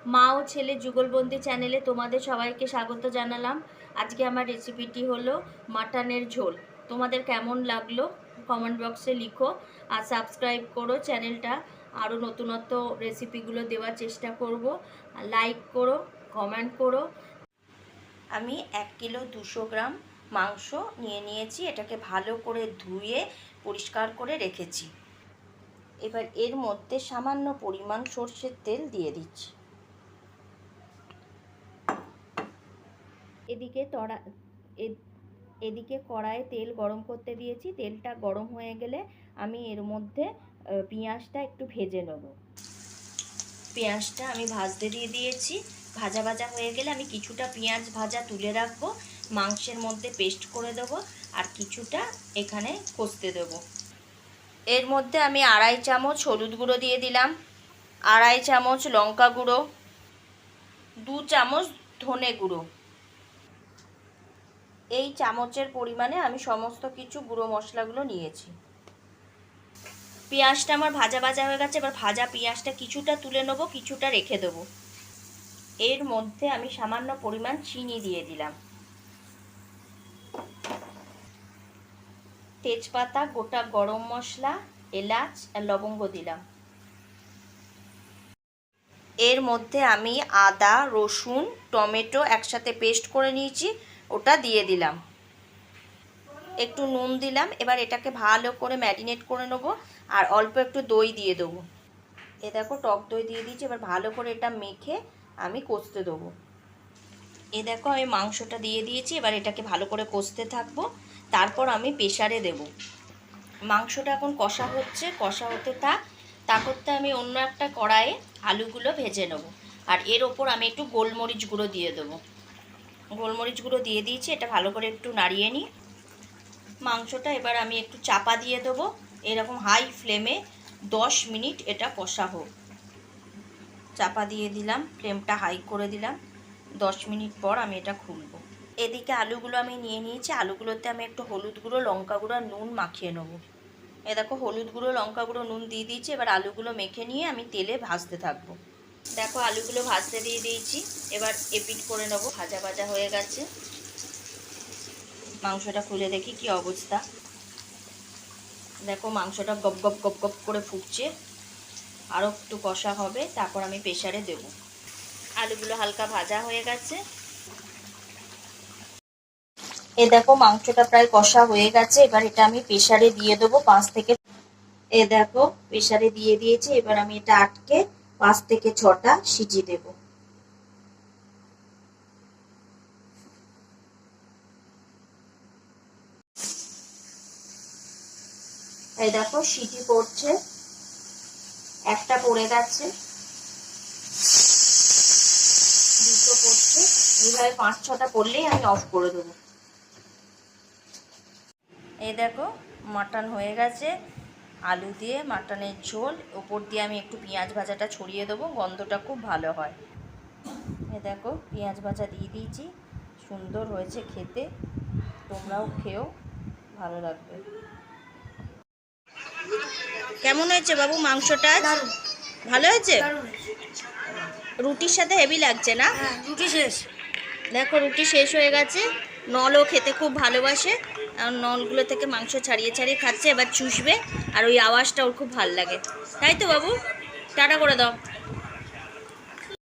মা ও ছেলে যুগলবন্দি চ্যানেলে তোমাদের সবাইকে স্বাগত জানালাম। আজকে আমার রেসিপিটি হলো মাটনের ঝোল। তোমাদের কেমন লাগলো কমেন্ট বক্সে লিখো, আর সাবস্ক্রাইব করো চ্যানেলটা। আরও নতুনত্ব রেসিপিগুলো দেওয়ার চেষ্টা করব। লাইক করো, কমেন্ট করো। আমি 1 কিলো 200 গ্রাম মাংস নিয়েছি। এটাকে ভালো করে ধুয়ে পরিষ্কার করে রেখেছি। এবার এর মধ্যে সামান্য পরিমাণ সরষের তেল দিয়ে দিচ্ছি। এদিকে কড়াইয়ে তেল গরম করতে দিয়েছি। তেলটা গরম হয়ে গেলে আমি এর মধ্যে পেঁয়াজটা একটু ভেজে নেব। পেঁয়াজটা আমি ভাজতে দিয়ে দিয়েছি। ভাজা ভাজা হয়ে গেলে আমি কিছুটা পেঁয়াজ ভাজা তুলে রাখবো, মাংসের মধ্যে পেস্ট করে দেবো, আর কিছুটা এখানে কষতে দেবো। এর মধ্যে আমি 2.5 চামচ হলুদ গুঁড়ো দিয়ে দিলাম, 2.5 চামচ লঙ্কা গুঁড়ো, 2 চামচ ধনে গুঁড়ো। এই চামচের পরিমাণে আমি সমস্ত কিছু গুঁড়ো মশলাগুলো নিয়েছি। পেঁয়াজটা আমার ভাজা ভাজা হয়ে গেছে। এবার ভাজা পেঁয়াজটা কিছুটা তুলে নেবো, কিছুটা রেখে দেবো। এর মধ্যে আমি সামান্য পরিমাণ চিনি দিয়ে দিলাম, তেজপাতা, গোটা গরম মশলা, এলাচ আর লবঙ্গ দিলাম। এর মধ্যে আমি আদা, রসুন, টমেটো একসাথে পেস্ট করে নিয়েছি, ওটা দিয়ে দিলাম। একটু নুন দিলাম। এবার এটাকে ভালো করে ম্যারিনেট করে নেবো, আর অল্প একটু দই দিয়ে দেবো। এ দেখো টক দই দিয়ে দিয়েছি। এবার ভালো করে এটা মেখে আমি কষতে দেবো। এ দেখো আমি মাংসটা দিয়ে দিয়েছি। এবার এটাকে ভালো করে কষতে থাকবো, তারপর আমি প্রেসারে দেব। মাংসটা এখন কষা হচ্ছে, কষা হতে থাক। তা করতে আমি অন্য একটা কড়াইয়ে আলুগুলো ভেজে নেব, আর এর ওপর আমি একটু গোলমরিচ গুঁড়ো দিয়ে দেবো। গোলমরিচ গুঁড়ো দিয়ে দিয়েছি। এটা ভালো করে একটু নাড়িয়ে নিই মাংসটা। এবার আমি একটু চাপা দিয়ে দেবো, এরকম হাই ফ্লেমে 10 মিনিট এটা কষা হোক। চাপা দিয়ে দিলাম, ফ্লেমটা হাই করে দিলাম। 10 মিনিট পর আমি এটা খুলবো। এদিকে আলুগুলো আমি নিয়ে নিয়েছি। আলুগুলোতে আমি একটু হলুদ গুঁড়ো, লঙ্কা গুঁড়ো, নুন মাখিয়ে নেবো। এ দেখো হলুদ গুঁড়ো, লঙ্কা গুঁড়ো, নুন দিয়ে দিয়েছি। এবার আলুগুলো মেখে নিয়ে আমি তেলে ভাজতে থাকবো। দেখো আলুগুলো ভাজতে দিয়ে দিয়েছি। এবার এপিট করে নেবো। ভাজা ভাজা হয়ে গেছে। মাংসটা খুলে দেখি কি অবস্থা। দেখো মাংসটা গপ গপ গপ গপ করে ফুটছে। আরও একটু কষা হবে, তারপর আমি প্রেসারে দেব। আলুগুলো হালকা ভাজা হয়ে গেছে। এ দেখো মাংসটা প্রায় কষা হয়ে গেছে। এবার এটা আমি প্রেসারে দিয়ে দেবো 5 থেকে। এ দেখো প্রেসারে দিয়ে দিয়েছি। এবার আমি এটা আটকে 5 থেকে 6টা সিটি দেব। এই দেখো সিটি পড়ছে, একটা পড়ে গেছে, দুটো পড়ছে। এইভাবে 5-6টা পড়লেই আমি অফ করে দেবো। এই দেখো মাটন হয়ে গেছে। আলু দিয়ে মাটনের ঝোল, ওপর দিয়ে আমি একটু পেঁয়াজ ভাজাটা ছড়িয়ে দেবো, গন্ধটা খুব ভালো হয়। এ দেখো পেঁয়াজ ভাজা দিয়ে দিয়েছি। সুন্দর হয়েছে খেতে, তোমরাও খেও, ভালো লাগবে। কেমন হয়েছে বাবু মাংসটা? ভালো হয়েছে? রুটির সাথে হেভি লাগছে না? রুটি শেষ। দেখো রুটি শেষ হয়ে গেছে। নলও খেতে খুব ভালোবাসে, আর নলগুলো থেকে মাংস ছাড়িয়ে ছাড়িয়ে খাচ্ছে। এবার চুষবে, আর ওই আওয়াজটা ওর খুব ভালো লাগে, তাই তো বাবু? টাটা করে দাও।